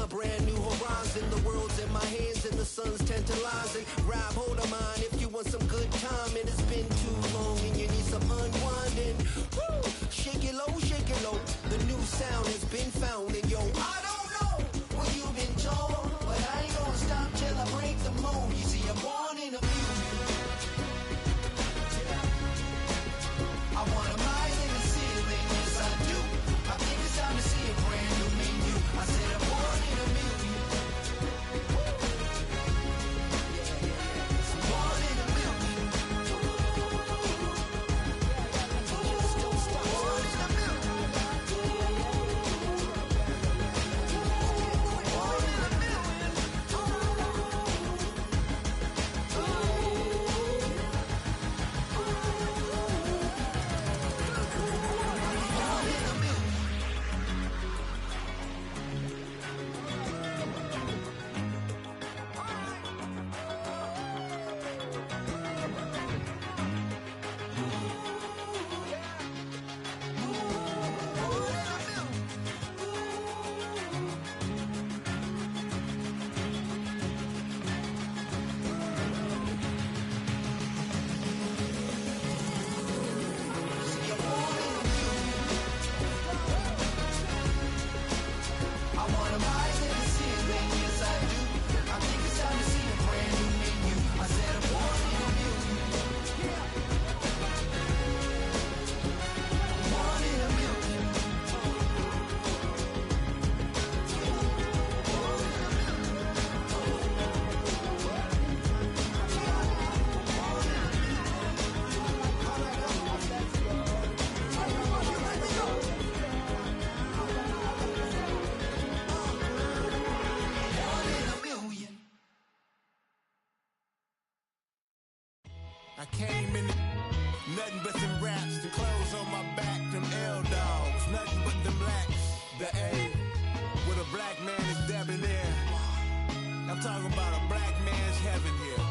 a brand new horizon. The world's in my hands and the sun's tantalizing. Grab hold of mine if you want some good time. And it's been too long and you need some unwinding. Woo! Shake it low, shake it low. The new sound has been found. And yo, I don't know what you've been told, but I ain't gonna stop till I break the mold. You see, I'm born in a music. I wanna rise in the ceiling, yes I do. I think it's time to see a brand new menu. I said I'm born in a million. I'm born in a million. Born in a million. Born in a million. I came in nothing but them raps, the clothes on my back, them L-dogs, nothing but them blacks, the A, with a black man is debonair. I'm talking about a black man's heaven here.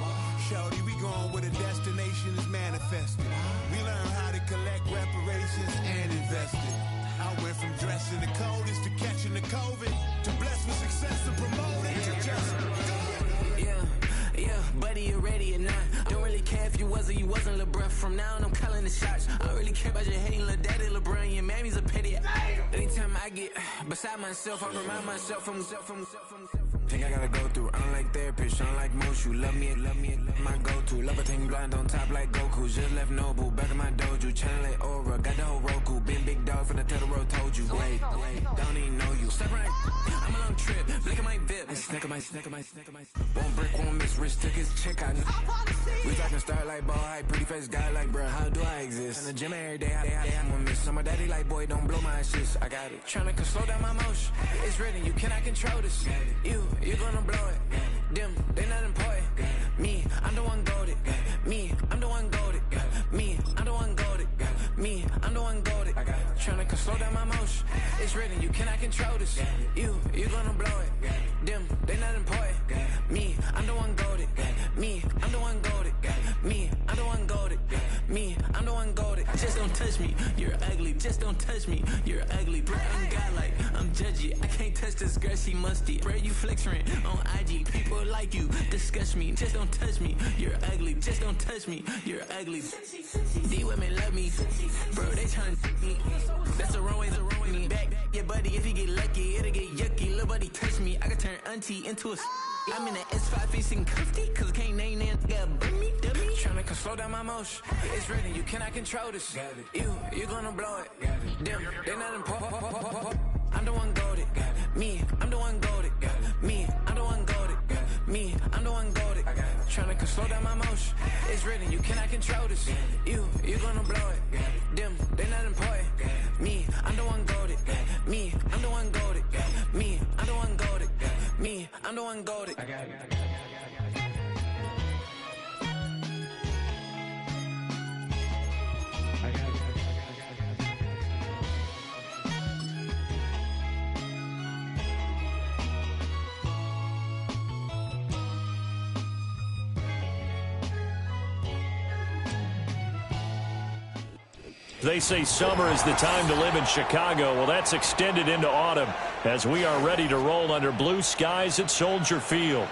Shorty, we going where the destination is manifested. We learn how to collect reparations and invest it. I went from dressing the coldest to catching the COVID, to blessed with success to promote it, to just go. Yeah, buddy, you ready or not? Don't really care if you was or you wasn't, lil' bruh. From now on, I'm calling the shots. I don't really care about your hating, lil' daddy, LeBron. Your mammy's a pity. Anytime I get beside myself, I remind myself from. Think I gotta go through. I don't like therapists, I don't like most. You love me, my go-to. Love a thing blind on top like Goku. Just left Noble, back in my dojo. Channel like Aura, got the whole Roku. Been big dog from the Tether Road, told you. Wait, don't even know you. Step right, I'm a long trip. Blick at my VIP. Snack of my. One brick, one miss. Rich took his check out. We talking start like ball hype. Pretty face guy like, bruh, how do I exist? In the gym every day, I'm gonna miss. So my daddy like, boy, don't blow my shit. I got it. Tryna slow down my motion. It's written, you cannot control this. You gonna blow it. Them, they not important. Me, I'm the one goated. Me, I'm the one goated. Me, I'm the one goated. Me, I'm the one goated. Tryna slow down my motion. It's written, you cannot control this. You gonna blow it. Them, they not important. Me, I'm the one goated. Me, I'm the one goated. Me, I'm the one goated. Me, I'm the one goated. Just don't touch me, you're ugly. Just don't touch me, you're ugly. Bro, I'm godlike, I'm judgy. I can't touch this girl, she musty. Bro, you flexing on IG. People like you disgust me. Just don't touch me, you're ugly. Just don't touch me, you're ugly. These women love me, bro, they tryna me. That's the wrong way, me back. Yeah, buddy, if you get lucky, it'll get yucky. Little buddy touch me, I can turn auntie into a. I'm in the S5 facing cuffy, cause I can't name that guy but me, dummy. Tryna slow down my motion. It's written, you cannot control this. You gonna blow it. Them, they not important. I'm the one goated. Me, I'm the one goated. Me, I'm the one goated. Me, I'm the one goated. Tryna slow down my motion. It's written, you cannot control this. You gonna blow it. Them, they not important. Me, I'm the one goated. Me, I'm the one goated. Me, I'm the one goated. Me, I'm the one goated. I got it. They say summer is the time to live in Chicago. Well, that's extended into autumn as we are ready to roll under blue skies at Soldier Field.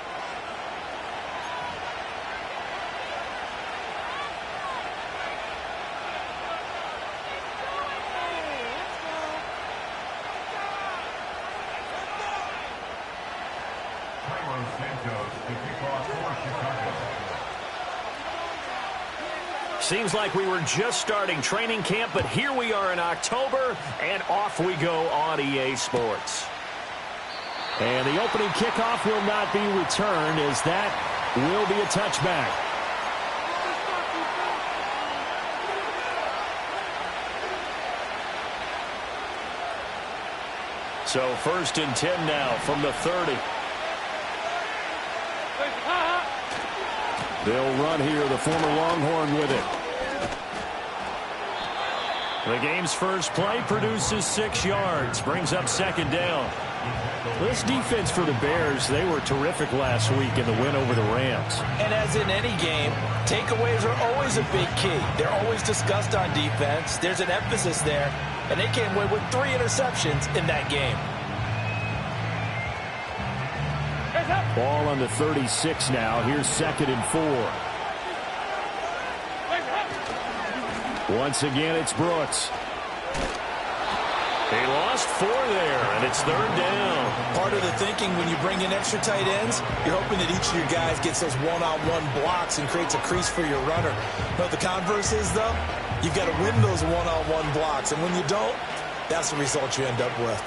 Seems like we were just starting training camp, but here we are in October, and off we go on EA Sports. And the opening kickoff will not be returned, as that will be a touchback. So 1st and 10 now from the 30. They'll run here, the former Longhorn with it. The game's first play produces 6 yards, brings up 2nd down. This defense for the Bears, they were terrific last week in the win over the Rams. And as in any game, takeaways are always a big key. They're always discussed on defense. There's an emphasis there, and they came away with 3 interceptions in that game. Ball on the 36 now. Here's 2nd and 4. Once again, it's Brooks. They lost 4 there, and it's 3rd down. Part of the thinking when you bring in extra tight ends, you're hoping that each of your guys gets those one-on-one blocks and creates a crease for your runner. But the converse is, though, you've got to win those one-on-one blocks, and when you don't, that's the result you end up with.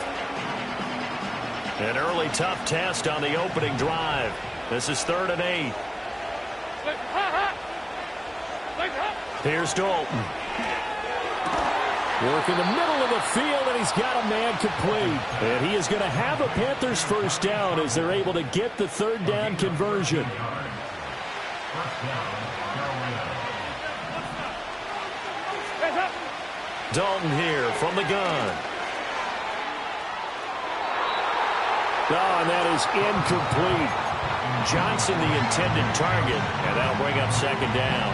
An early tough test on the opening drive. This is 3rd and 8. Here's Dalton. Work in the middle of the field, and he's got a man complete. And he is going to have a Panthers first down as they're able to get the 3rd down conversion. Dalton here from the gun. Oh, and that is incomplete. Johnson the intended target, and that'll bring up 2nd down.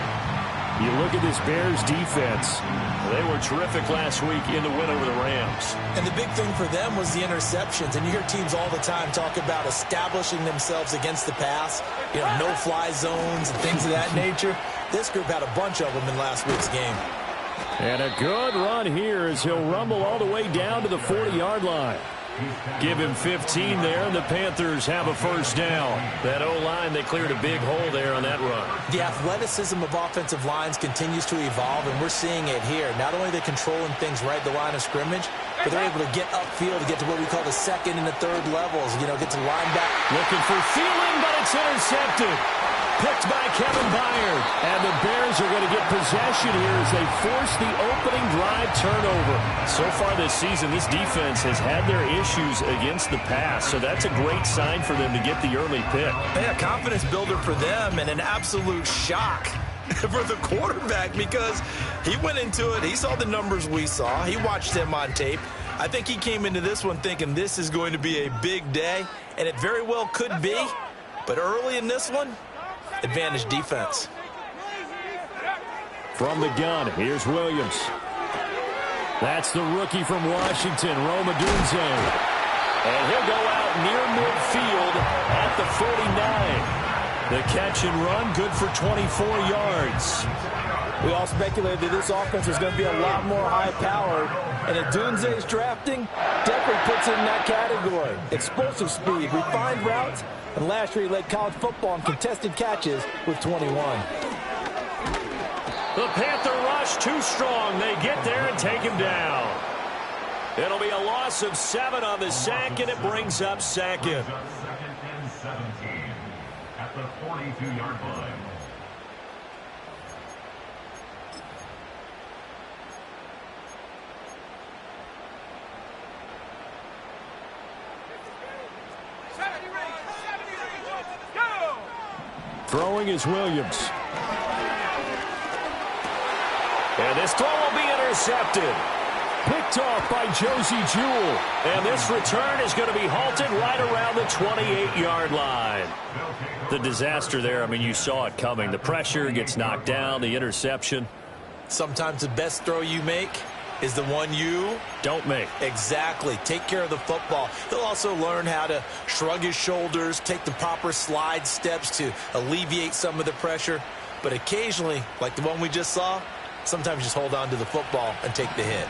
You look at this Bears defense. They were terrific last week in the win over the Rams. And the big thing for them was the interceptions. And you hear teams all the time talk about establishing themselves against the pass, you know, no-fly zones and things of that nature. This group had a bunch of them in last week's game. And a good run here as he'll rumble all the way down to the 40-yard line. Give him 15 there, and the Panthers have a first down. That O-line, they cleared a big hole there on that run. The athleticism of offensive lines continues to evolve, and we're seeing it here. Not only are they controlling things right at the line of scrimmage, but they're able to get upfield to get to what we call the 2nd and the 3rd levels. You know, get to linebacker. Looking for Thielen, but it's intercepted. Picked by Kevin Byard. And the Bears are going to get possession here as they force the opening drive turnover. So far this season, this defense has had their issues against the pass, so that's a great sign for them to get the early pick. Yeah, confidence builder for them, and an absolute shock for the quarterback because he went into it. He saw the numbers we saw. He watched them on tape. I think he came into this one thinking this is going to be a big day, and it very well could be. But early in this one, advantage defense. From the gun, here's Williams. That's the rookie from Washington, Rome Odunze. And he'll go out near midfield at the 49. The catch and run, good for 24 yards. We all speculated that this offense was going to be a lot more high-powered, and Odunze's drafting definitely puts it in that category. Explosive speed, refined routes, and last year he led college football in contested catches with 21. The Panther rush too strong. They get there and take him down. It'll be a loss of 7 on the sack, and it brings up 2nd. At the 42-yard line. Throwing is Williams. And this throw will be intercepted. Picked off by Josie Jewell. And this return is going to be halted right around the 28-yard line. The disaster there, I mean, you saw it coming. The pressure gets knocked down, the interception. Sometimes the best throw you make is the one you don't make. Exactly. Take care of the football. He'll also learn how to shrug his shoulders, take the proper slide steps to alleviate some of the pressure. But occasionally, like the one we just saw, sometimes just hold on to the football and take the hit.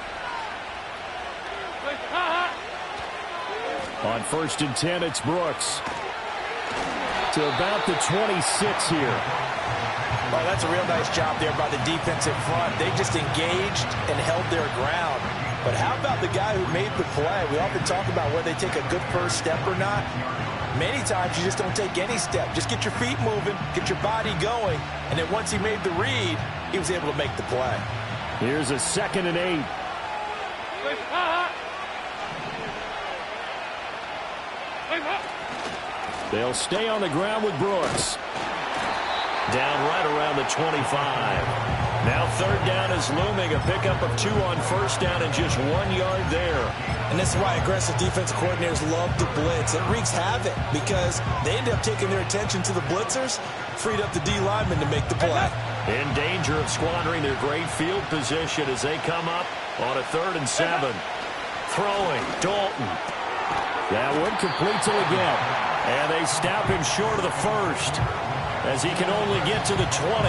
On 1st and 10, it's Brooks. To about the 26 here. Well, that's a real nice job there by the defensive front. They just engaged and held their ground. But how about the guy who made the play? We often talk about whether they take a good first step or not. Many times you just don't take any step. Just get your feet moving, get your body going, and then once he made the read, he was able to make the play. Here's a 2nd and 8. They'll stay on the ground with Brooks. Down right around the 25. Now 3rd down is looming. A pickup of 2 on 1st down and just 1 yard there. And this is why aggressive defense coordinators love to blitz. It wreaks havoc because they end up taking their attention to the blitzers, freed up the D linemen to make the play. In danger of squandering their great field position as they come up on a 3rd and 7. Throwing, Dalton. That one complete to Leggett. And they stop him short of the 1st as he can only get to the 20.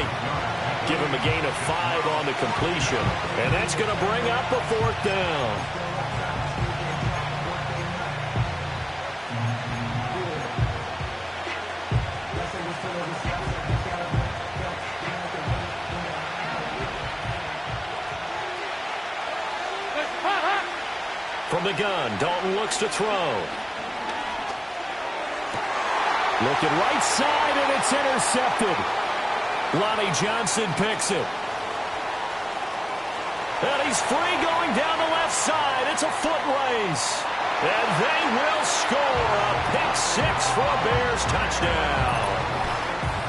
Give him a gain of 5 on the completion. And that's going to bring up a 4th down. From the gun, Dalton looks to throw. Looking right side, and it's intercepted. Lonnie Johnson picks it. And he's free going down the left side. It's a foot race. And they will score a pick 6 for a Bears touchdown.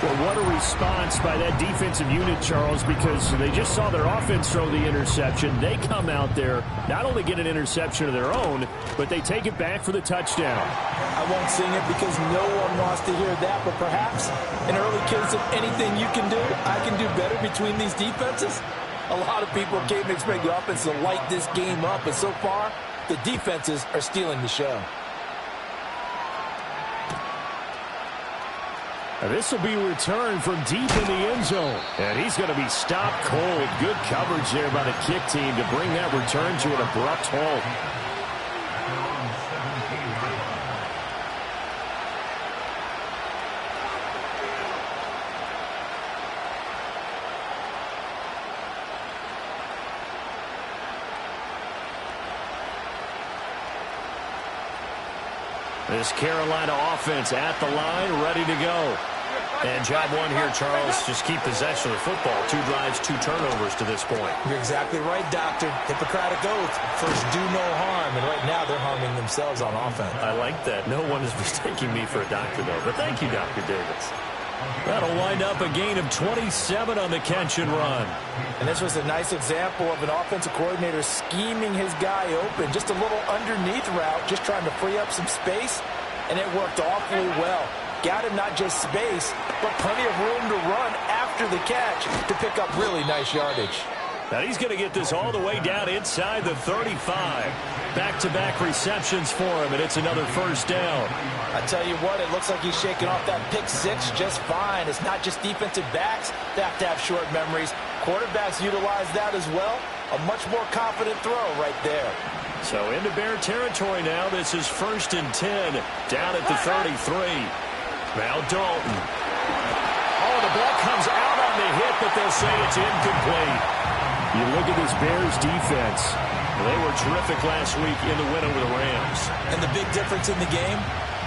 Well, what a response by that defensive unit, Charles, because they just saw their offense throw the interception. They come out there, not only get an interception of their own, but they take it back for the touchdown. I won't sing it because no one wants to hear that, but perhaps an early case of anything you can do, I can do better between these defenses. A lot of people came to expect the offense to light this game up, but so far, the defenses are stealing the show. This will be returned from deep in the end zone. And he's going to be stopped cold. Good coverage there by the kick team to bring that return to an abrupt halt. This Carolina offense at the line, ready to go. And job one here, Charles, just keep possession of the football. 2 drives, 2 turnovers to this point. You're exactly right, Doctor. Hippocratic oath. First, do no harm. And right now, they're harming themselves on offense. I like that. No one is mistaking me for a doctor, though. But thank you, Dr. Davis. That'll wind up a gain of 27 on the catch and run. And this was a nice example of an offensive coordinator scheming his guy open. Just a little underneath route, just trying to free up some space. And it worked awfully well. Got him not just space, but plenty of room to run after the catch to pick up really nice yardage. Now he's going to get this all the way down inside the 35. Back-to-back receptions for him, and it's another 1st down. I tell you what, it looks like he's shaking off that pick 6 just fine. It's not just defensive backs that have to have short memories. Quarterbacks utilize that as well. A much more confident throw right there. So into Bear territory now. This is 1st and 10 down at the 33. Now Dalton. Oh, the ball comes out on the hit, but they'll say it's incomplete. You look at this Bears defense. They were terrific last week in the win over the Rams. And the big difference in the game,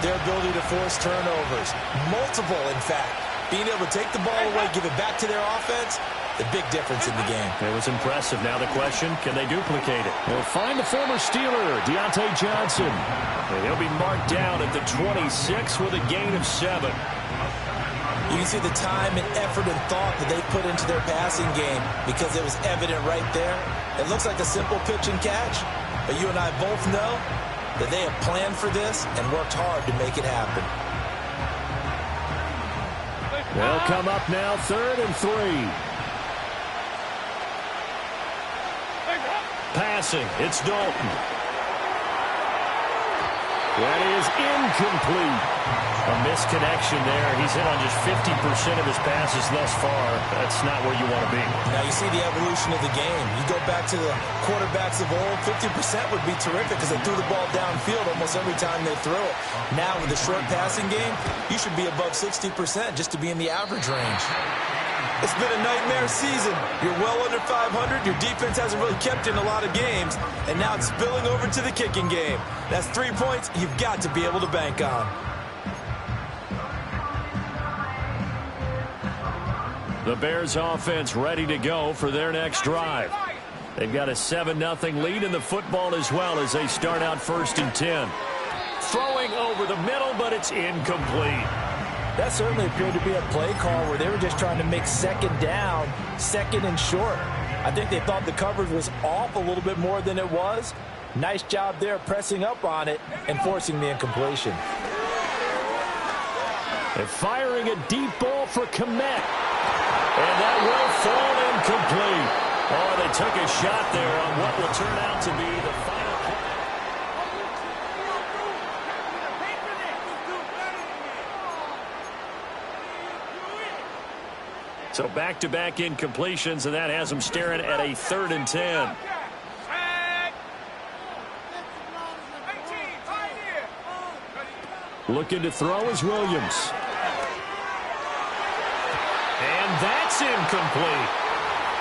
their ability to force turnovers. Multiple, in fact. Being able to take the ball away, give it back to their offense, the big difference in the game. It was impressive. Now the question, can they duplicate it? They'll find the former Steeler, Deontay Johnson. And he'll be marked down at the 26 with a gain of 7. You can see the time and effort and thought that they put into their passing game because it was evident right there. It looks like a simple pitch and catch, but you and I both know that they have planned for this and worked hard to make it happen. They'll come up now 3rd and 3. passing. It's Dalton. That is incomplete. A misconnection there. He's hit on just 50% of his passes thus far. That's not where you want to be. Now you see the evolution of the game. You go back to the quarterbacks of old, 50% would be terrific because they threw the ball downfield almost every time they throw it. Now with the short passing game, you should be above 60% just to be in the average range. It's been a nightmare season. You're well under 500. Your defense hasn't really kept in a lot of games. And now it's spilling over to the kicking game. That's 3 points you've got to be able to bank on. The Bears offense ready to go for their next drive. They've got a 7-0 lead in the football as well as they start out 1st and 10. Throwing over the middle, but it's incomplete. That certainly appeared to be a play call where they were just trying to make second down, second and short. I think they thought the coverage was off a little bit more than it was. Nice job there pressing up on it and forcing the incompletion. They're firing a deep ball for Kmet. And that will fall incomplete. Oh, they took a shot there on what will turn out to be the final play. So back-to-back incompletions, and that has them staring at a 3rd and 10. Looking to throw is Williams. And that's incomplete.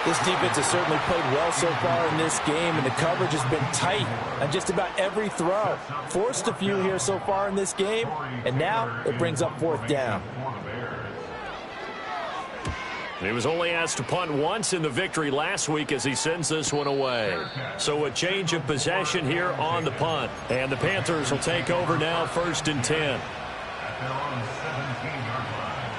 This defense has certainly played well so far in this game, and the coverage has been tight on just about every throw. Forced a few here so far in this game, and now it brings up 4th down. He was only asked to punt once in the victory last week as he sends this one away. So a change of possession here on the punt. And the Panthers will take over now 1st and 10. At their own 17-yard line.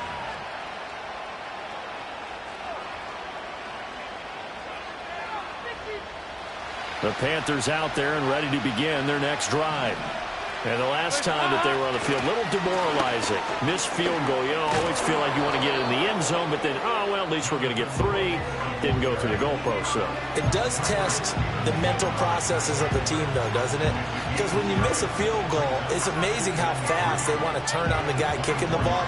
The Panthers out there and ready to begin their next drive. And the last time that they were on the field, a little demoralizing. Missed field goal. You always feel like you want to get in the end zone, but then, oh, well, at least we're going to get 3. Didn't go through the goalpost, so. It does test the mental processes of the team, though, doesn't it? Because when you miss a field goal, it's amazing how fast they want to turn on the guy kicking the ball.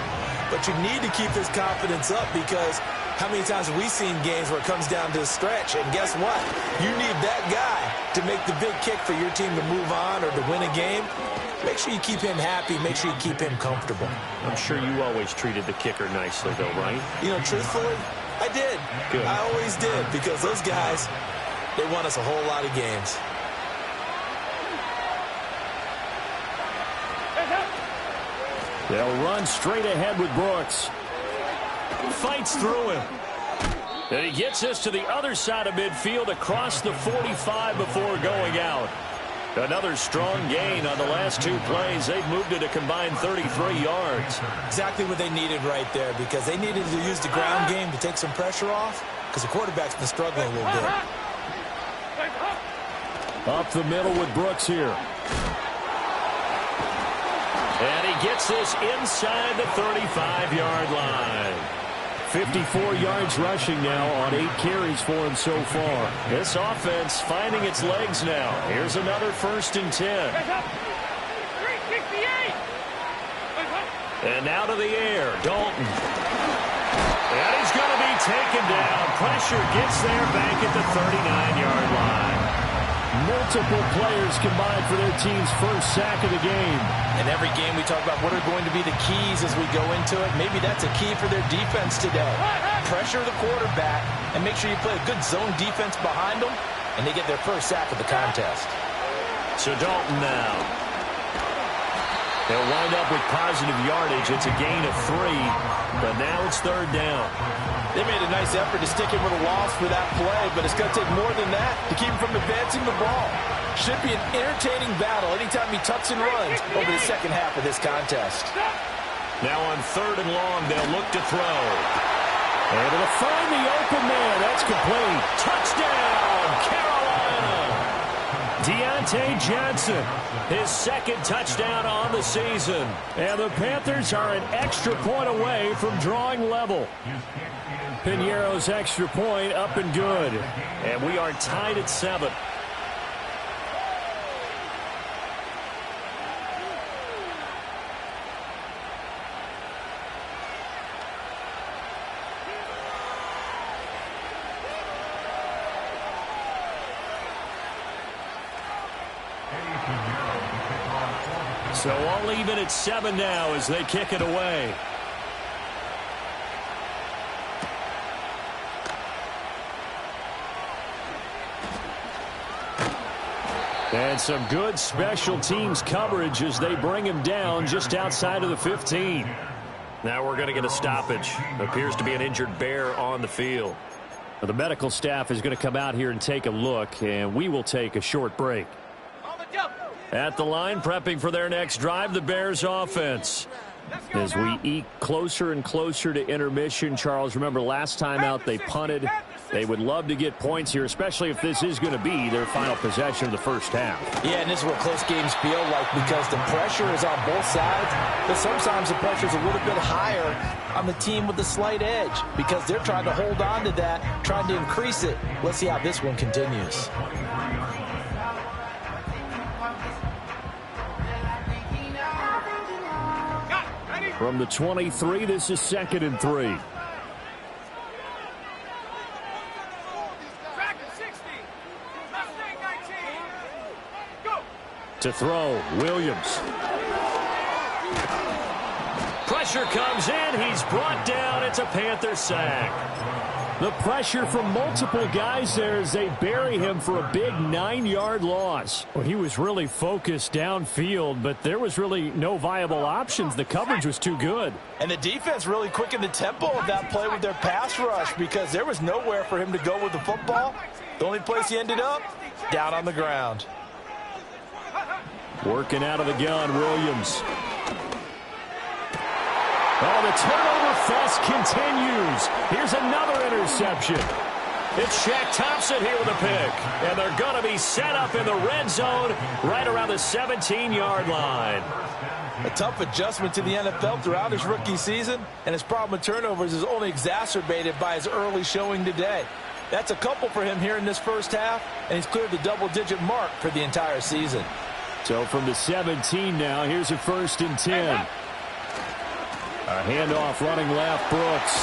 But you need to keep his confidence up because how many times have we seen games where it comes down to the stretch? And guess what? You need that guy to make the big kick for your team to move on or to win a game. Make sure you keep him happy. Make sure you keep him comfortable. I'm sure you always treated the kicker nicely, though, right? You know, truthfully, I did. Good. I always did because those guys, they won us a whole lot of games. They'll run straight ahead with Brooks. Fights through him. And he gets us to the other side of midfield across the 45 before going out. Another strong gain on the last 2 plays. They've moved it a combined 33 yards. Exactly what they needed right there because they needed to use the ground game to take some pressure off because the quarterback's been struggling a little bit. Up the middle with Brooks here. And he gets this inside the 35-yard line. 54 yards rushing now on 8 carries for him so far. This offense finding its legs now. Here's another 1st and 10. And now to the air, Dalton. And he's going to be taken down. Pressure gets there back at the 39-yard line. Multiple players combined for their team's first sack of the game. And every game we talk about what are going to be the keys as we go into it. Maybe that's a key for their defense today. Pressure the quarterback and make sure you play a good zone defense behind them, and they get their first sack of the contest. So Dalton now. They'll wind up with positive yardage. It's a gain of 3, but now it's 3rd down. They made a nice effort to stick him with a loss for that play, but it's going to take more than that to keep him from advancing the ball. Should be an entertaining battle anytime he tucks and runs over the second half of this contest. Now on 3rd and long, they'll look to throw. Able to find the open man. That's complete. Touchdown, Carolina. Deontay Johnson, his 2nd touchdown on the season. And the Panthers are an extra point away from drawing level. Piñeiro's extra point up and good. And we are tied at 7. So all even at 7 now as they kick it away. And some good special teams coverage as they bring him down just outside of the 15. Now we're going to get a stoppage. Appears to be an injured Bear on the field. Well, the medical staff is going to come out here and take a look, and we will take a short break. At the line, prepping for their next drive, the Bears offense. As we eke closer and closer to intermission, Charles, remember last time out they punted. They would love to get points here, especially if this is going to be their final possession of the first half. Yeah, and this is what close games feel like because the pressure is on both sides, but sometimes the pressure is a little bit higher on the team with the slight edge because they're trying to hold on to that, trying to increase it. Let's see how this one continues. From the 23, this is 2nd and 3. To throw, Williams. Pressure comes in. He's brought down. It's a Panther sack. The pressure from multiple guys there as they bury him for a big 9-yard loss. Well, he was really focused downfield, but there was really no viable options. The coverage was too good. And the defense really quickened the tempo of that play with their pass rush because there was nowhere for him to go with the football. The only place he ended up, down on the ground. Working out of the gun, Williams. Oh, the turnover fest continues. Here's another interception. It's Shaq Thompson here with a pick. And they're going to be set up in the red zone right around the 17-yard line. A tough adjustment to the NFL throughout his rookie season, and his problem with turnovers is only exacerbated by his early showing today. That's a couple for him here in this first half, and he's cleared the double-digit mark for the entire season. So from the 17 now, here's a 1st and 10. A handoff running left, Brooks.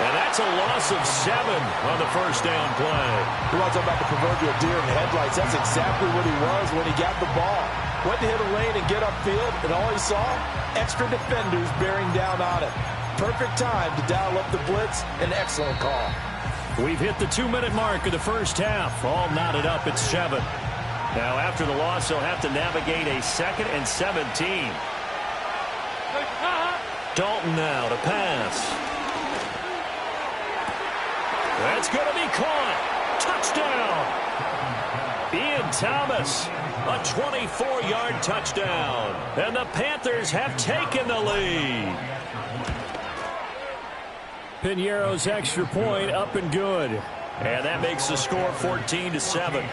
And that's a loss of 7 on the first down play. You want to talk about the proverbial deer in the headlights? That's exactly what he was when he got the ball. Went to hit a lane and get upfield, and all he saw, extra defenders bearing down on him. Perfect time to dial up the blitz. An excellent call. We've hit the 2-minute mark of the first half. All knotted up at 7. Now after the loss, they'll have to navigate a 2nd and 17. Dalton now to pass. That's going to be caught. Touchdown. Ian Thomas, a 24-yard touchdown. And the Panthers have taken the lead. Piñeiro's extra point up and good. And that makes the score 14-7.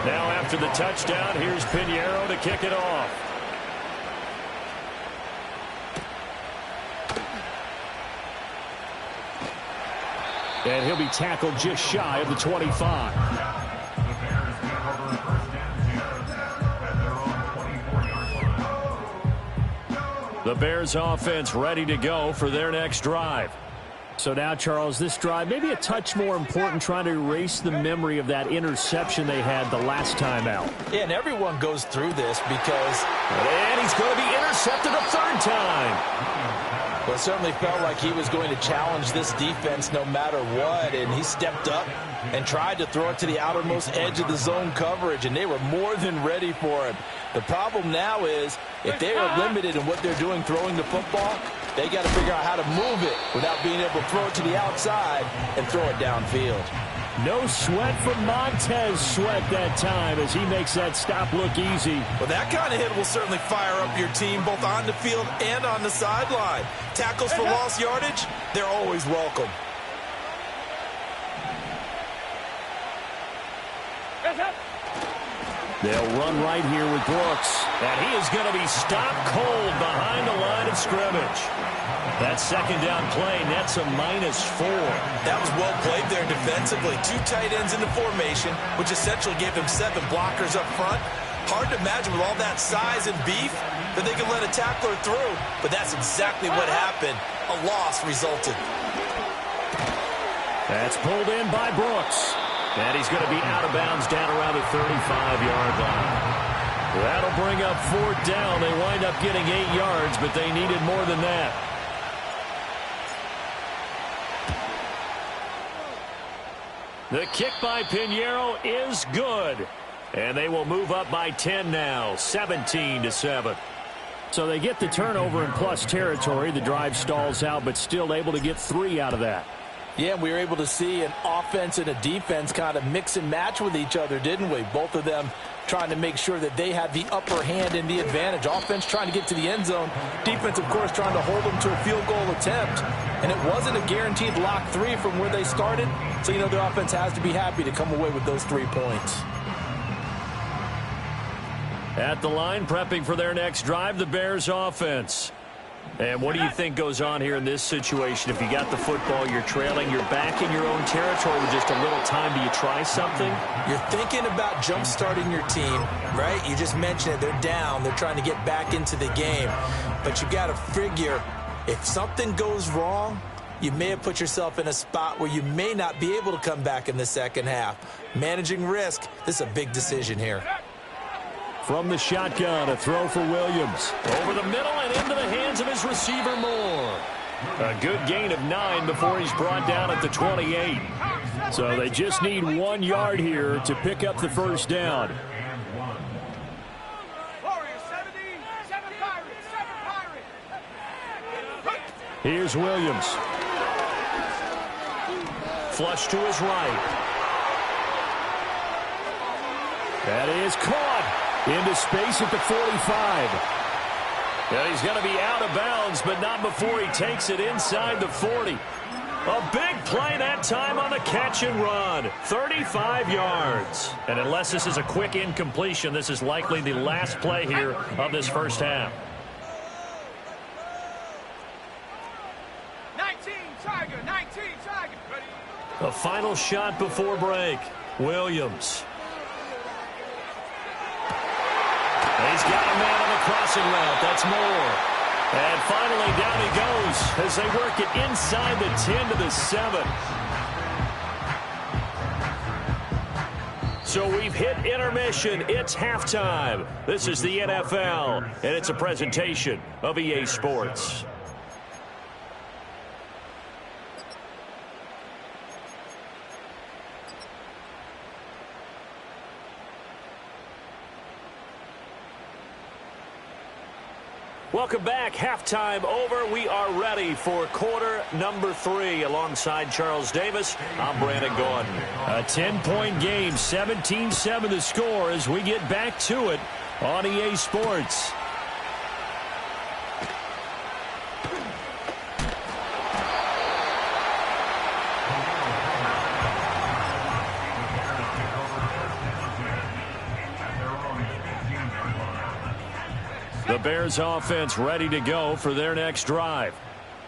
Now after the touchdown, here's Piñeiro to kick it off. And he'll be tackled just shy of the 25. The Bears offense ready to go for their next drive. So now, Charles, this drive maybe a touch more important, trying to erase the memory of that interception they had the last time out. Yeah, and everyone goes through this because... And he's going to be intercepted a 3rd time. Well, it certainly felt like he was going to challenge this defense no matter what, and he stepped up and tried to throw it to the outermost edge of the zone coverage, and they were more than ready for him. The problem now is if they are limited in what they're doing throwing the football, they got to figure out how to move it without being able to throw it to the outside and throw it downfield. No sweat from Montez Sweat that time as he makes that stop look easy. Well, that kind of hit will certainly fire up your team both on the field and on the sideline. Tackles for lost yardage, they're always welcome. They'll run right here with Brooks. And he is going to be stopped cold behind the line of scrimmage. That 2nd down play nets a -4. That was well played there defensively. 2 tight ends in the formation, which essentially gave them 7 blockers up front. Hard to imagine with all that size and beef that they could let a tackler through, but that's exactly what happened. A loss resulted. That's pulled in by Brooks. And he's going to be out of bounds down around the 35-yard line. That'll bring up 4th down. They wind up getting 8 yards, but they needed more than that. The kick by Pinheiro is good. And they will move up by 10 now, 17-7. So they get the turnover in plus territory. The drive stalls out, but still able to get 3 out of that. Yeah, we were able to see an offense and a defense kind of mix and match with each other, didn't we? Both of them trying to make sure that they had the upper hand and the advantage. Offense trying to get to the end zone. Defense, of course, trying to hold them to a field goal attempt. And it wasn't a guaranteed lock 3 from where they started. So, you know, the offense has to be happy to come away with those 3 points. At the line, prepping for their next drive, the Bears offense. And what do you think goes on here in this situation? If you got the football, you're trailing, you're back in your own territory with just a little time. Do you try something? You're thinking about jump-starting your team, right? You just mentioned it. They're down. They're trying to get back into the game. But you got to figure, if something goes wrong, you may have put yourself in a spot where you may not be able to come back in the second half. Managing risk, this is a big decision here. From the shotgun, a throw for Williams. Over the middle and into the hands of his receiver, Moore. A good gain of 9 before he's brought down at the 28. So they just need 1 yard here to pick up the first down. Here's Williams. Flush to his right. That is caught. Into space at the 45. And he's going to be out of bounds, but not before he takes it inside the 40. A big play that time on the catch and run. 35 yards. And unless this is a quick incompletion, this is likely the last play here of this first half. 19 Tiger. Ready? A final shot before break. Williams. He's got a man on the crossing route. That's Moore. And finally, down he goes as they work it inside the 10 to the 7. So we've hit intermission. It's halftime. This is the NFL, and it's a presentation of EA Sports. Welcome back. Halftime over. We are ready for quarter number 3. Alongside Charles Davis, I'm Brandon Gordon. A 10-point game, 17-7 the score as we get back to it on EA Sports. The Bears offense ready to go for their next drive.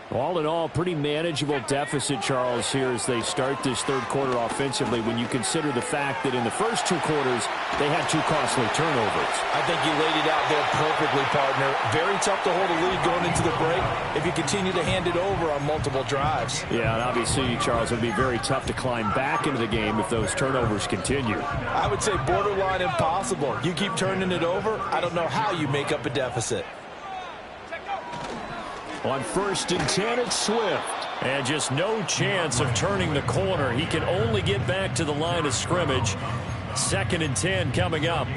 All in all, pretty manageable deficit, Charles, here as they start this third quarter offensively when you consider the fact that in the first 2 quarters, they had 2 costly turnovers. I think you laid it out there perfectly, partner. Very tough to hold a lead going into the break if you continue to hand it over on multiple drives. Yeah, and obviously, Charles, it would be very tough to climb back into the game if those turnovers continue. I would say borderline impossible. You keep turning it over, I don't know how you make up a deficit. On 1st and 10, it's Swift. And just no chance of turning the corner. He can only get back to the line of scrimmage. 2nd and 10 coming up.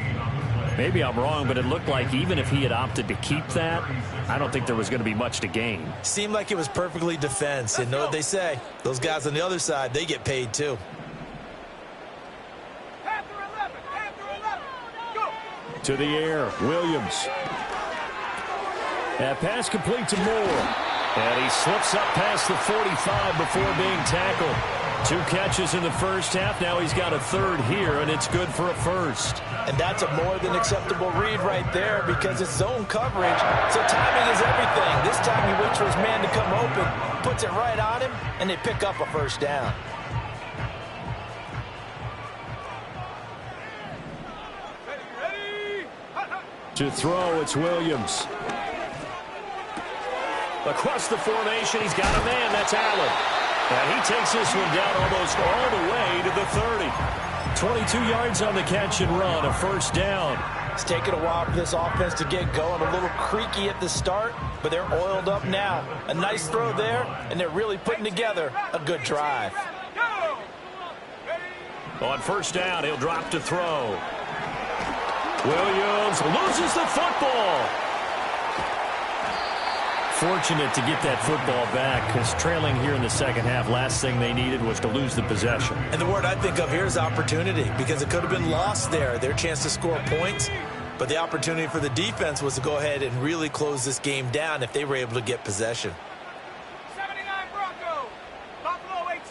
Maybe I'm wrong, but it looked like even if he had opted to keep that, I don't think there was going to be much to gain. Seemed like it was perfectly defense. And know what they say? Those guys on the other side, they get paid too. Panther 11. Go. To the air, Williams. That pass complete to Moore. And he slips up past the 45 before being tackled. 2 catches in the first half. Now he's got a 3rd here, and it's good for a 1st. And that's a more than acceptable read right there because it's zone coverage. So timing is everything. This time he waits for his man to come open, puts it right on him, and they pick up a first down. Ready. To throw, it's Williams. Across the formation, he's got a man. That's Allen. And he takes this one down almost all the way to the 30. 22 yards on the catch and run, a first down. It's taken a while for this offense to get going. A little creaky at the start, but they're oiled up now. A nice throw there, and they're really putting together a good drive. On first down, he'll drop to throw. Williams loses the football. Fortunate to get that football back, because trailing here in the second half, last thing they needed was to lose the possession. And the word I think of here is opportunity, because it could have been lost there, their chance to score points. But the opportunity for the defense was to go ahead and really close this game down if they were able to get possession. 79 Bronco, Buffalo 18.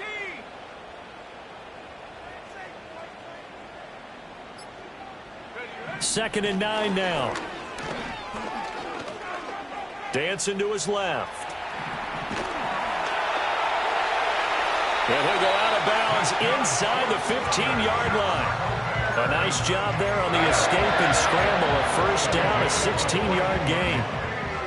Second and 9 now. Dancing to his left. And he'll go out of bounds inside the 15-yard line. A nice job there on the escape and scramble. A first down, a 16-yard gain.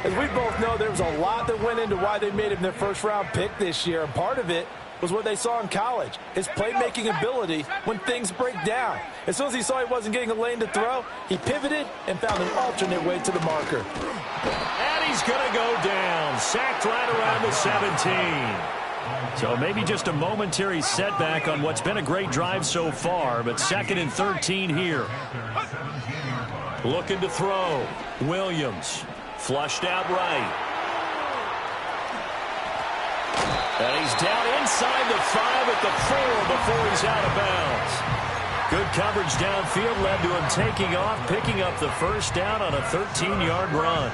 As we both know, there was a lot that went into why they made him their first-round pick this year. And part of it was what they saw in college, his playmaking ability when things break down. As soon as he saw he wasn't getting a lane to throw, he pivoted and found an alternate way to the marker. And he's going to go down. Sacked right around the 17. So maybe just a momentary setback on what's been a great drive so far, but second and 13 here. Looking to throw. Williams flushed out right. And he's down inside the 5 at the 4 before he's out of bounds. Good coverage downfield led to him taking off, picking up the first down on a 13-yard run.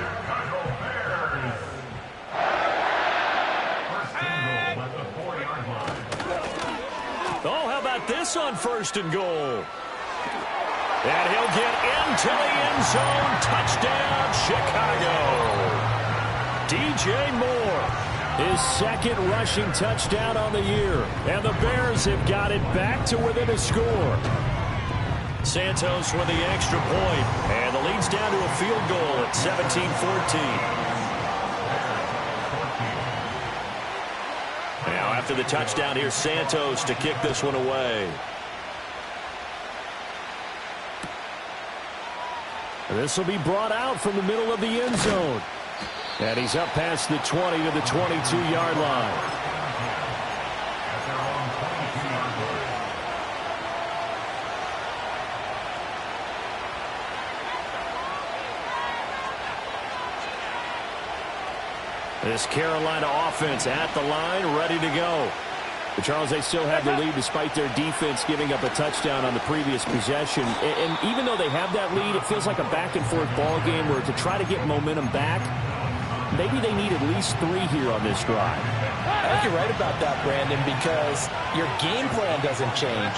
Oh, how about this on first and goal? And he'll get into the end zone. Touchdown, Chicago. DJ Moore, his second rushing touchdown on the year. And the Bears have got it back to within a score. Santos with the extra point. And the lead's down to a field goal at 17-14. Now after the touchdown, here's Santos to kick this one away. This will be brought out from the middle of the end zone. And he's up past the 20 to the 22-yard line. This Carolina offense at the line, ready to go. But Charles, they still have the lead despite their defense giving up a touchdown on the previous possession. And even though they have that lead, it feels like a back-and-forth ball game where to try to get momentum back, maybe they need at least 3 here on this drive. I think you're right about that, Brandon, because your game plan doesn't change.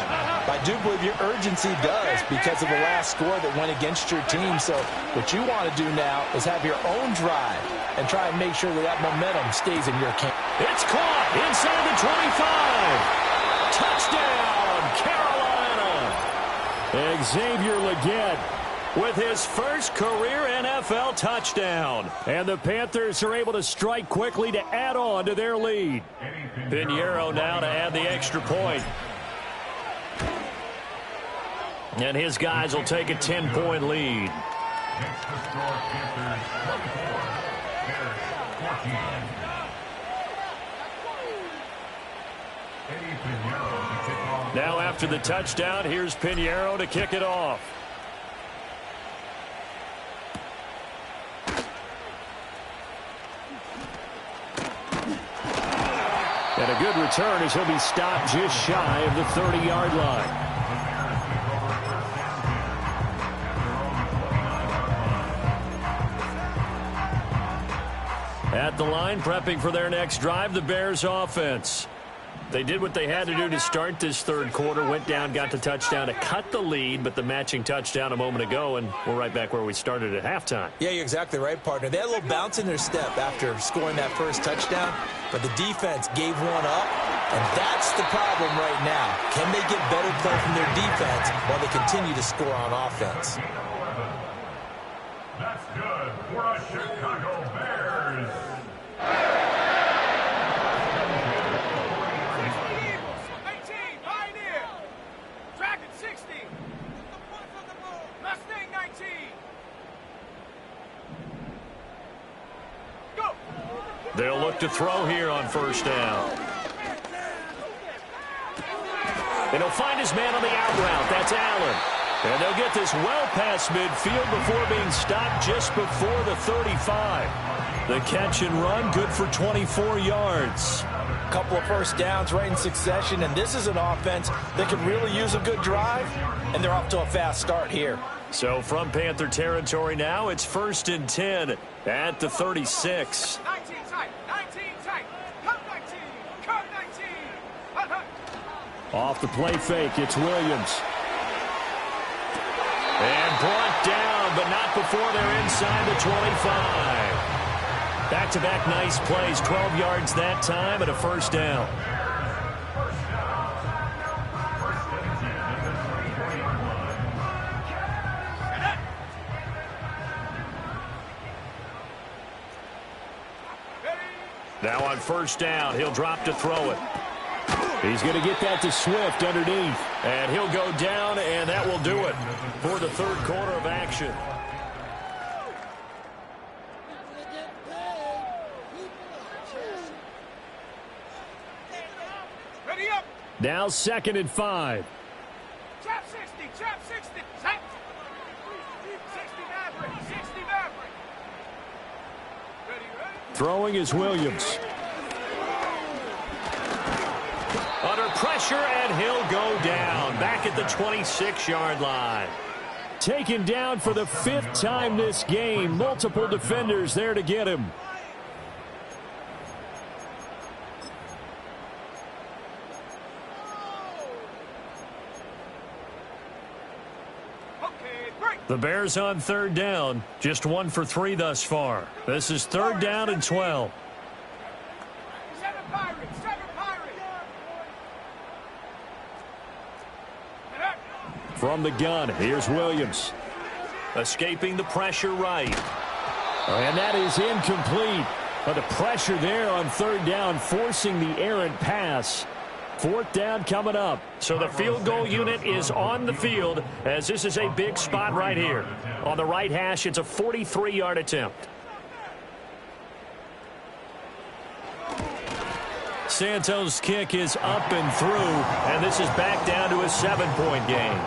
I do believe your urgency does because of the last score that went against your team. So what you want to do now is have your own drive and try and make sure that that momentum stays in your camp. It's caught inside the 25. Touchdown, Carolina. Xavier Legette with his first career NFL touchdown. And the Panthers are able to strike quickly to add on to their lead. Pinheiro now to add the extra point. And his guys will take a 10-point lead. Now after the touchdown, here's Pinheiro to kick it off. And a good return as he'll be stopped just shy of the 30-yard line. At the line, prepping for their next drive, the Bears offense. They did what they had to do to start this third quarter, went down, got the touchdown to cut the lead, but the matching touchdown a moment ago, and we're right back where we started at halftime. Yeah, you're exactly right, partner. They had a little bounce in their step after scoring that first touchdown, but the defense gave one up, and that's the problem right now. Can they get better play from their defense while they continue to score on offense? That's good for a Chicago Bears. Mustang 19. They'll look to throw here on first down. And he'll find his man on the out route. That's Allen. And they'll get this well past midfield before being stopped just before the 35. The catch and run, good for 24 yards. Couple of first downs right in succession, and this is an offense that could really use a good drive, and they're off to a fast start here. So from Panther territory now, it's 1st and 10 at the 36. 19 tight, 19 tight, come 19, come 19. Off the play fake, it's Williams. And brought down, but not before they're inside the 25. Back-to-back nice plays, 12 yards that time and a first down. Now on first down, he'll drop to throw it. He's going to get that to Swift underneath. And he'll go down, and that will do it for the third quarter of action. Ready up. Now 2nd and 5. Chap 60, chap 60. Chap. 60 Maverick, 60 Maverick. Ready. Throwing is Williams. Under pressure, and he'll go down. Back at the 26-yard line. Taken down for the 5th time this game. Multiple defenders there to get him. The Bears on 3rd down. Just 1 for 3 thus far. This is 3rd down and 12. 7 Pirates, 7 Pirates. From the gun, here's Williams. Escaping the pressure right. And that is incomplete. But the pressure there on 3rd down, forcing the errant pass. 4th down coming up. So the field goal unit is on the field as this is a big spot right here. On the right hash, it's a 43-yard attempt. Santos' kick is up and through, and this is back down to a 7-point game.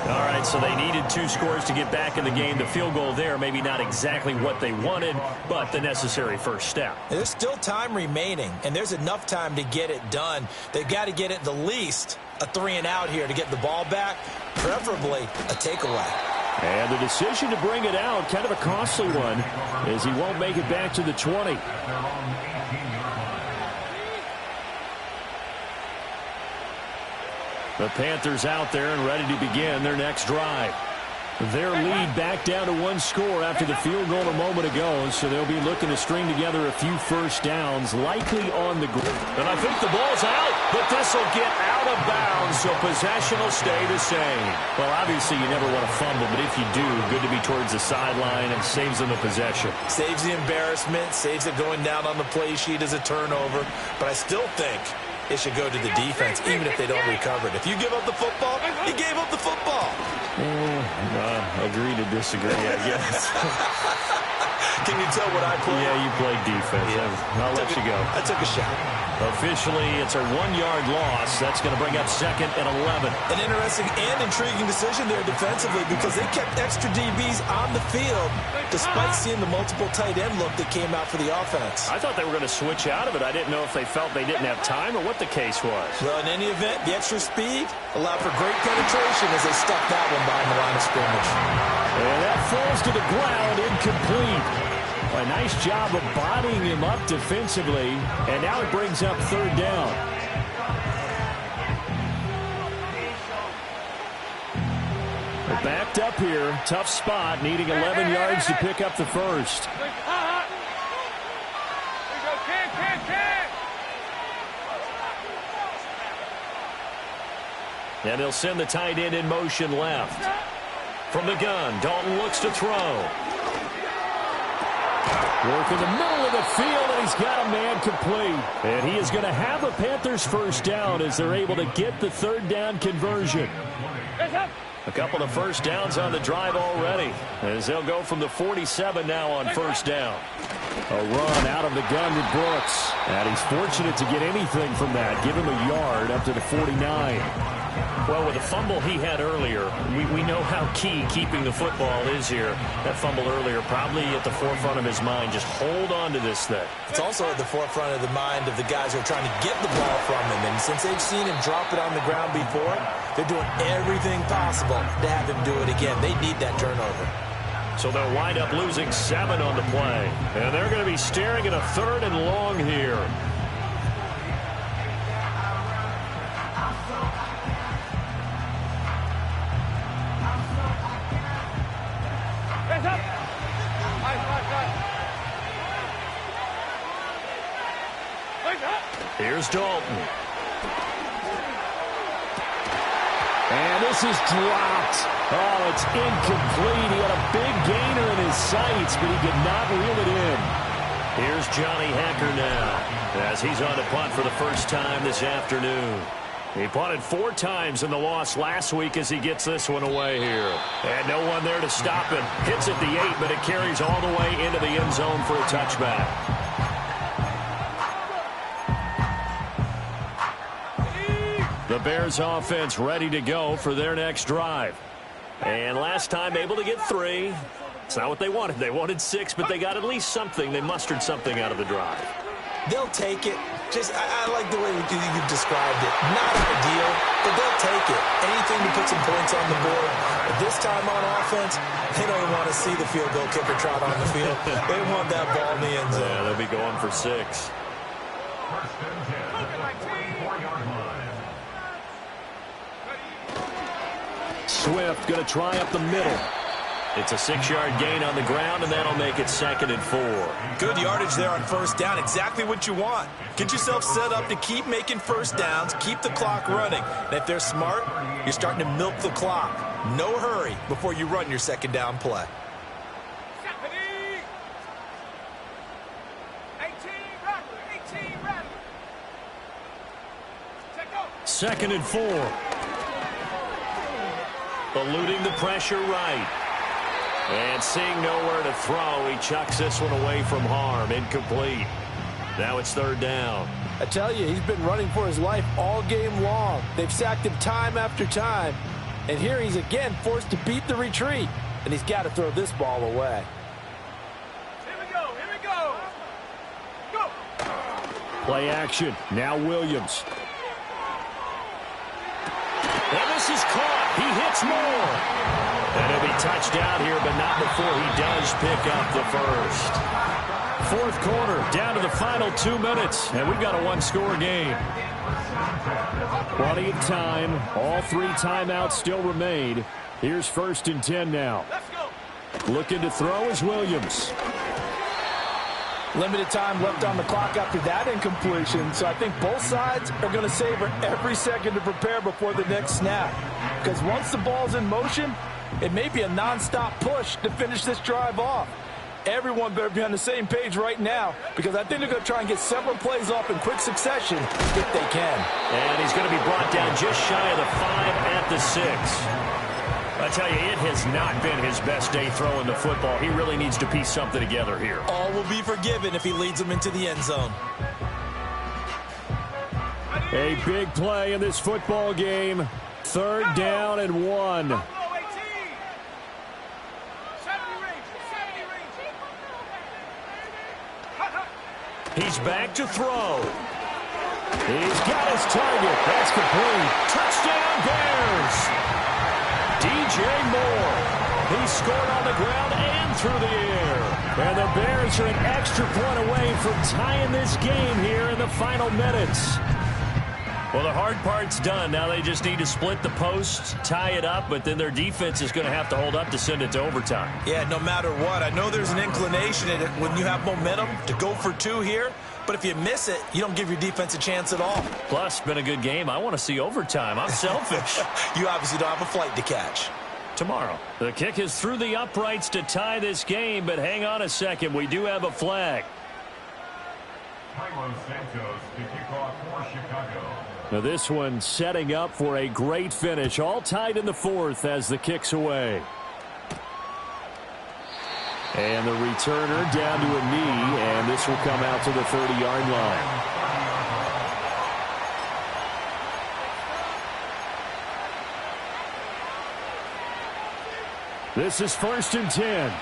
All right, so they needed 2 scores to get back in the game. The field goal there, maybe not exactly what they wanted, but the necessary first step. There's still time remaining, and there's enough time to get it done. They've got to get at the least a 3-and-out here to get the ball back, preferably a takeaway. And the decision to bring it out, kind of a costly one, as he won't make it back to the 20. The Panthers out there and ready to begin their next drive. Their lead back down to 1 score after the field goal a moment ago, so they'll be looking to string together a few first downs, likely on the ground. And I think the ball's out, but this will get out of bounds, so possession will stay the same. Well, obviously you never want to fumble, but if you do, good to be towards the sideline and saves them the possession. Saves the embarrassment, saves it going down on the play sheet as a turnover, but I still think it should go to the defense, even if they don't recover it. If you give up the football, you gave up the football. Agree to disagree, I guess. Can you tell what I played? Yeah, you played defense. Yeah. I'll let you go. I took a shot. Officially, it's a 1-yard loss. That's going to bring up 2nd and 11. An interesting and intriguing decision there defensively because they kept extra DBs on the field despite seeing the multiple tight end look that came out for the offense. I thought they were going to switch out of it. I didn't know if they felt they didn't have time or what the case was. Well, in any event, the extra speed allowed for great penetration as they stuck that one behind the line of scrimmage. And that falls to the ground, incomplete. A nice job of bodying him up defensively, and now it brings up 3rd down. We're backed up here, tough spot, needing 11 yards to pick up the first. And they'll send the tight end in motion left. From the gun, Dalton looks to throw. Work in the middle of the field, and he's got a man complete. And he is going to have a Panthers first down as they're able to get the 3rd down conversion. A couple of first downs on the drive already, as they'll go from the 47 now on first down. A run out of the gun with Brooks. And he's fortunate to get anything from that. Give him a yard up to the 49. Well, with the fumble he had earlier, we know how key keeping the football is here. That fumble earlier probably at the forefront of his mind. Just hold on to this thing. It's also at the forefront of the mind of the guys who are trying to get the ball from him. And since they've seen him drop it on the ground before, they're doing everything possible to have him do it again. They need that turnover. So they'll wind up losing 7 on the play. And they're going to be staring at a 3rd and long here. Here's Dalton. And this is dropped. Oh, it's incomplete. He had a big gainer in his sights, but he could not reel it in. Here's Johnny Hacker now, as he's on to punt for the first time this afternoon. He punted 4 times in the loss last week as he gets this one away here. And no one there to stop him. Hits at the 8, but it carries all the way into the end zone for a touchback. The Bears offense ready to go for their next drive. And last time able to get 3. It's not what they wanted. They wanted 6, but they got at least something. They mustered something out of the drive. They'll take it. I like the way you described it. Not ideal, but they'll take it. Anything to put some points on the board. But this time on offense, they don't even want to see the field goal kicker trot on the field. They want that ball in the end zone. Yeah, they'll be going for 6. First and 10 at the 44-yard line. Swift going to try up the middle. It's a 6-yard gain on the ground, and that'll make it 2nd and 4. Good yardage there on first down. Exactly what you want. Get yourself set up to keep making first downs, keep the clock running. And if they're smart, you're starting to milk the clock. No hurry before you run your second down play. 2nd and 4. Eluding the pressure right. And seeing nowhere to throw, he chucks this one away from harm. Incomplete. Now it's 3rd down. I tell you, he's been running for his life all game long. They've sacked him time after time. And here he's again forced to beat the retreat. And he's got to throw this ball away. Here we go. Go. Play action. Now Williams. And this is caught. He hits more. And he'll be touched out here, but not before he does pick up the first. 4th quarter, down to the final 2 minutes, and we've got a 1-score game. Plenty of time. All 3 timeouts still remain. Here's 1st and 10 now. Looking to throw is Williams. Limited time left on the clock after that incompletion, so I think both sides are going to savor every second to prepare before the next snap. Because once the ball's in motion, it may be a non-stop push to finish this drive off. Everyone better be on the same page right now, because I think they're going to try and get several plays off in quick succession if they can. And he's going to be brought down just shy of the 5 at the 6. I tell you, it has not been his best day throwing the football. He really needs to piece something together here. All will be forgiven if he leads them into the end zone. A big play in this football game. 3rd down and 1. He's back to throw. He's got his target. That's complete. Touchdown, Bears. DJ Moore. He scored on the ground and through the air. And the Bears are an extra point away from tying this game here in the final minutes. Well, the hard part's done. Now they just need to split the posts, tie it up, but then their defense is going to have to hold up to send it to overtime. Yeah, no matter what. I know there's an inclination in it when you have momentum to go for 2 here, but if you miss it, you don't give your defense a chance at all. Plus, it's been a good game. I want to see overtime. I'm selfish. You obviously don't have a flight to catch. Tomorrow. The kick is through the uprights to tie this game, but hang on a second. We do have a flag. Carlos Santos to kick off for Chicago. Now this one setting up for a great finish. All tied in the fourth as the kick's away. And the returner down to a knee, and this will come out to the 30-yard line. This is 1st and 10.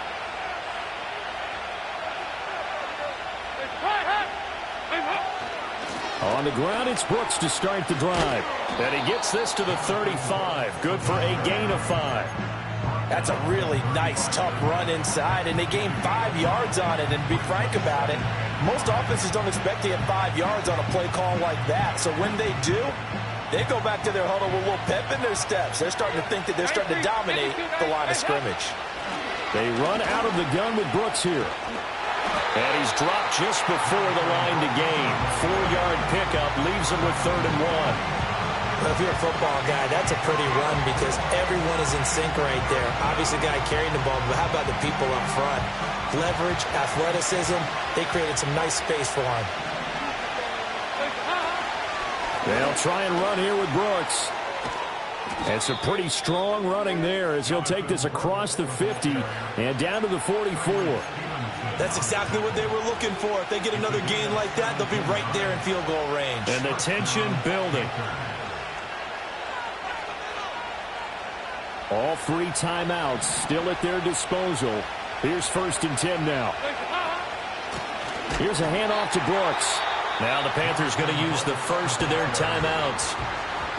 On the ground, it's Brooks to start the drive. And he gets this to the 35. Good for a gain of 5. That's a really nice, tough run inside, and they gained 5 yards on it. And to be frank about it, most offenses don't expect to get 5 yards on a play call like that. So when they do, they go back to their huddle with a little pep in their steps. They're starting to think that they're starting to dominate the line of scrimmage. They run out of the gun with Brooks here. And he's dropped just before the line to gain. 4-yard pickup leaves him with 3rd and 1. Well, if you're a football guy, that's a pretty run because everyone is in sync right there. Obviously, the guy carrying the ball, but how about the people up front? Leverage, athleticism, they created some nice space for him. They'll try and run here with Brooks. It's a pretty strong running there as he'll take this across the 50 and down to the 44. That's exactly what they were looking for. If they get another gain like that, they'll be right there in field goal range. And the tension building. All 3 timeouts still at their disposal. Here's 1st and 10 now. Here's a handoff to Brooks. Now the Panthers going to use the first of their timeouts,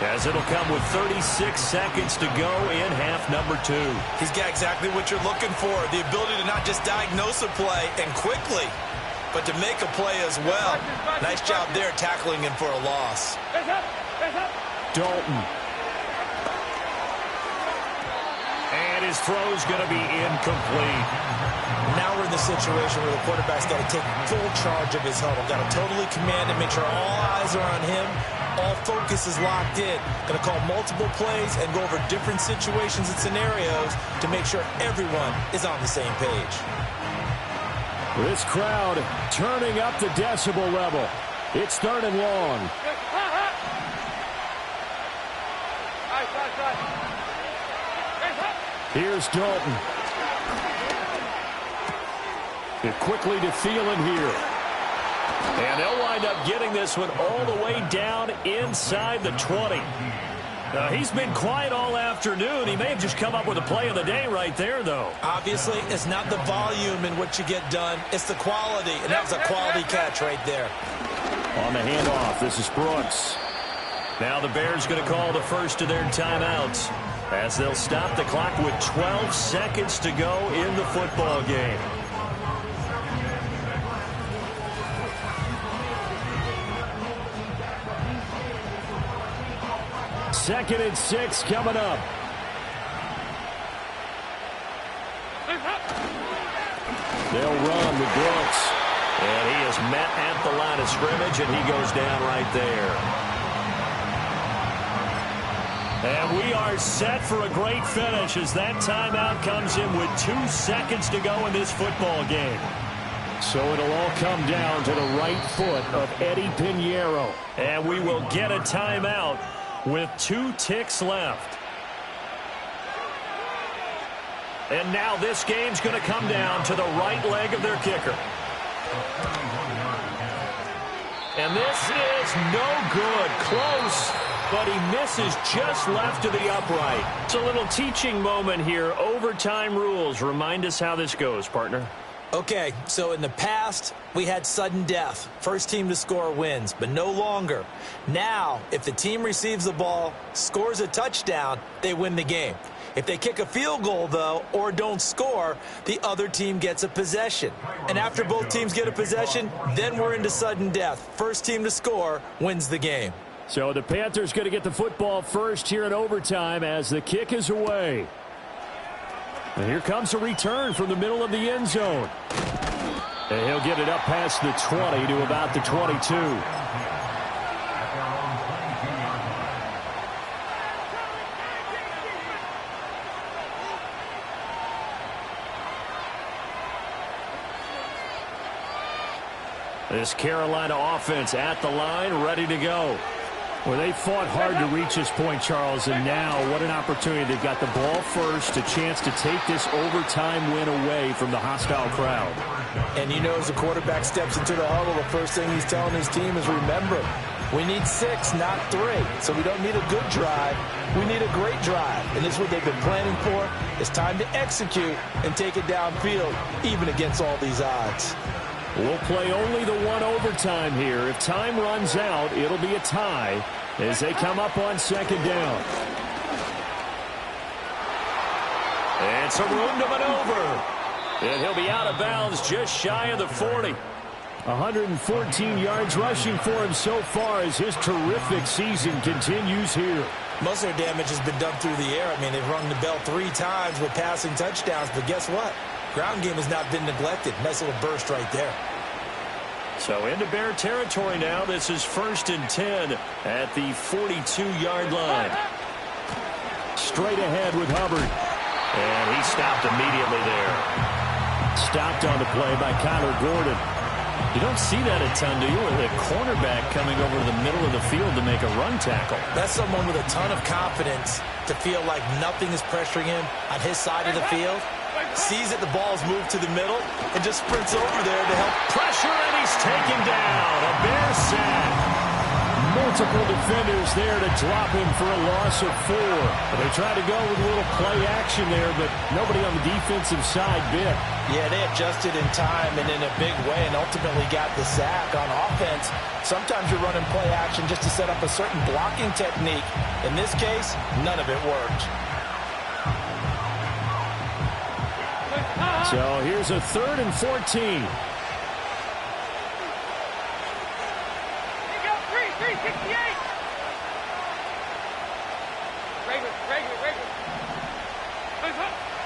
as it'll come with 36 seconds to go in half number 2. He's got exactly what you're looking for, the ability to not just diagnose a play and quickly, but to make a play as well. Nice job there tackling him for a loss. Dalton. And his throw's going to be incomplete. Now we're in the situation where the quarterback's got to take full charge of his huddle. Got to totally command and make sure all eyes are on him. All focus is locked in. Going to call multiple plays and go over different situations and scenarios to make sure everyone is on the same page. This crowd turning up the decibel level. It's 3rd and long. Here's Dalton. They're quickly to Thielen here. And they'll wind up getting this one all the way down inside the 20. He's been quiet all afternoon. He may have just come up with a play of the day right there, though. Obviously, it's not the volume in what you get done. It's the quality, and that was a quality catch right there. On the handoff, this is Brooks. Now the Bears going to call the first of their timeouts, as they'll stop the clock with 12 seconds to go in the football game. Second and 6 coming up. They'll run with Brooks. And he is met at the line of scrimmage, and he goes down right there. And we are set for a great finish as that timeout comes in with 2 seconds to go in this football game. So it'll all come down to the right foot of Eddie Pinheiro. And we will get a timeout with 2 ticks left. And now this game's going to come down to the right leg of their kicker. And this is no good. Close, but he misses just left to the upright. It's a little teaching moment here. Overtime rules. Remind us how this goes, partner. Okay, so in the past, we had sudden death. First team to score wins, but no longer. Now, if the team receives the ball, scores a touchdown, they win the game. If they kick a field goal, though, or don't score, the other team gets a possession. And after both teams get a possession, then we're into sudden death. First team to score wins the game. So the Panthers going to get the football first here in overtime as the kick is away. And here comes a return from the middle of the end zone. And he'll get it up past the 20 to about the 22. This Carolina offense at the line, ready to go. Well, they fought hard to reach this point, Charles, and now what an opportunity. They've got the ball first, a chance to take this overtime win away from the hostile crowd. And you know, as the quarterback steps into the huddle, the first thing he's telling his team is, remember, we need 6, not 3. So we don't need a good drive. We need a great drive. And this is what they've been planning for. It's time to execute and take it downfield, even against all these odds. We'll play only the one overtime here. If time runs out, it'll be a tie as they come up on second down. And some room to maneuver. And he'll be out of bounds just shy of the 40. 114 yards rushing for him so far as his terrific season continues here. Most of their damage has been done through the air. I mean, they've rung the bell 3 times with passing touchdowns, but guess what? Ground game has not been neglected. Nice little burst right there. So into Bear territory now. This is 1st and 10 at the 42-yard line. Straight ahead with Hubbard. And he stopped immediately there. Stopped on the play by Kyler Gordon. You don't see that a ton, do you? With a cornerback coming over to the middle of the field to make a run tackle. That's someone with a ton of confidence to feel like nothing is pressuring him on his side of the field. Sees that the ball's moved to the middle and just sprints over there to help. Pressure, and he's taken down. A Bear sack. Multiple defenders there to drop him for a loss of 4. They tried to go with a little play action there, but nobody on the defensive side bit. Yeah, they adjusted in time and in a big way and ultimately got the sack. On offense, sometimes you're running play action just to set up a certain blocking technique. In this case, none of it worked. So here's a 3rd and 14.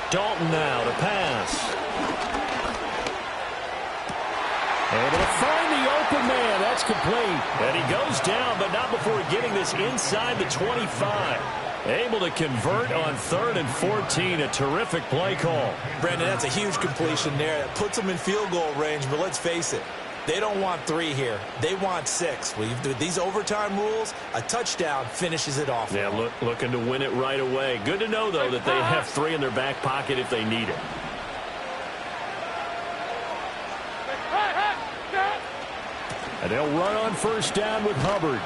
Dalton now to pass. Able to find the open man. That's complete. And he goes down, but not before getting this inside the 25. Able to convert on 3rd and 14. A terrific play call. Brandon, that's a huge completion there. That puts them in field goal range, but let's face it. They don't want 3 here. They want 6. With these overtime rules, a touchdown finishes it off. Yeah, looking to win it right away. Good to know, though, that they have 3 in their back pocket if they need it. And they'll run on 1st down with Hubbard.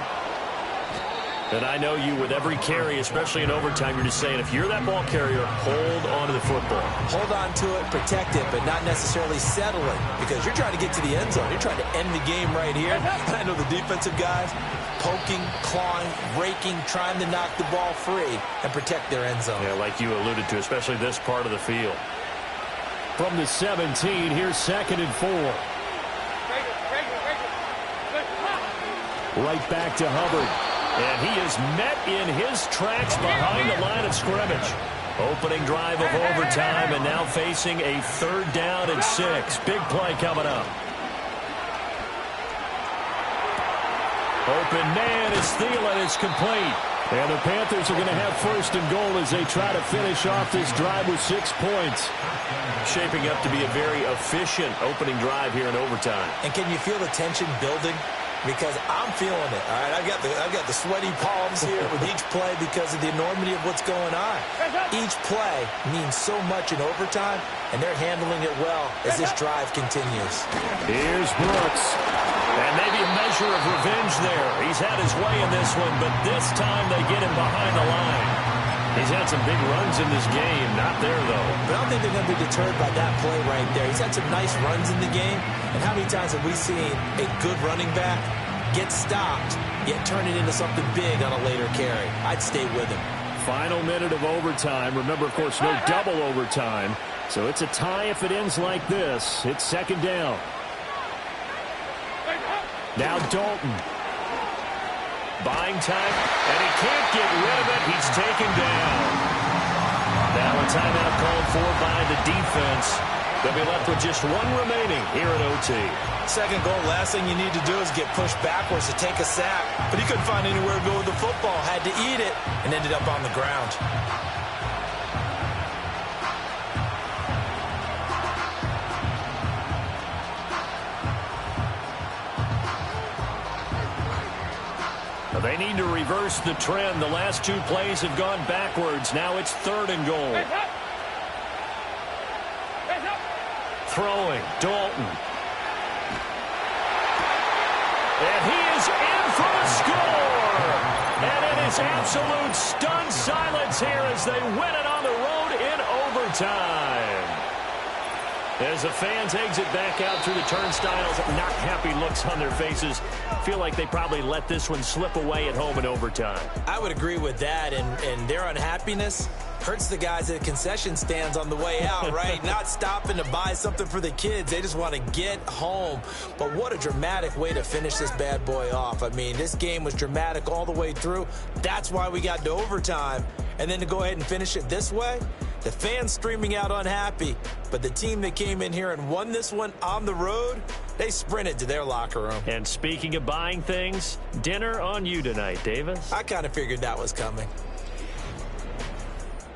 And I know you, with every carry, especially in overtime, you're just saying, if you're that ball carrier, hold on to the football. Hold on to it, protect it, but not necessarily settle it, because you're trying to get to the end zone. You're trying to end the game right here. I know the defensive guys poking, clawing, raking, trying to knock the ball free and protect their end zone. Yeah, like you alluded to, especially this part of the field. From the 17, here's 2nd and 4. Right back to Hubbard. And he is met in his tracks behind the line of scrimmage. Opening drive of overtime, and now facing a 3rd down and 6. Big play coming up. Open man is Thielen. It's complete. And the Panthers are going to have 1st and goal as they try to finish off this drive with 6 points. Shaping up to be a very efficient opening drive here in overtime. And can you feel the tension building? Because I'm feeling it. All right, I've got the sweaty palms here with each play because of the enormity of what's going on. Each play means so much in overtime, and they're handling it well as this drive continues. Here's Brooks. And maybe a measure of revenge there. He's had his way in this one, but this time they get him behind the line. He's had some big runs in this game. Not there, though. But I don't think they're going to be deterred by that play right there. He's had some nice runs in the game. And how many times have we seen a good running back get stopped, yet turn it into something big on a later carry? I'd stay with him. Final minute of overtime. Remember, of course, no double overtime. So it's a tie if it ends like this. It's 2nd down. Now Dalton. Buying time, and he can't get rid of it. He's taken down. Now a timeout called for by the defense. They'll be left with just 1 remaining here at OT. 2nd goal, last thing you need to do is get pushed backwards to take a sack. But he couldn't find anywhere to go with the football. Had to eat it and ended up on the ground. They need to reverse the trend. The last two plays have gone backwards. Now it's 3rd and goal. Throwing, Dalton. And he is in for a score. And it is absolute stunned silence here as they win it on the road in overtime. As the fans exit back out through the turnstiles, not happy looks on their faces. Feel like they probably let this one slip away at home in overtime. I would agree with that, and their unhappiness hurts the guys at concession stands on the way out, right? Not stopping to buy something for the kids. They just want to get home. But what a dramatic way to finish this bad boy off. I mean, this game was dramatic all the way through. That's why we got to overtime. And then to go ahead and finish it this way, the fans streaming out unhappy. But the team that came in here and won this one on the road, they sprinted to their locker room. And speaking of buying things, dinner on you tonight, Davis. I kind of figured that was coming.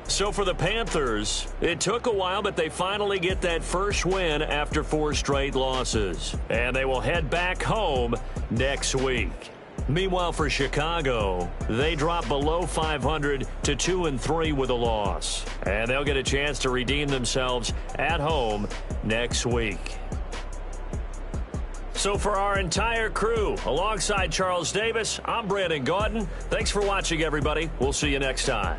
So for the Panthers, it took a while, but they finally get that first win after 4 straight losses. And they will head back home next week. Meanwhile, for Chicago, they drop below 500 to 2-3 with a loss. And they'll get a chance to redeem themselves at home next week. So for our entire crew, alongside Charles Davis, I'm Brandon Gaudin. Thanks for watching, everybody. We'll see you next time.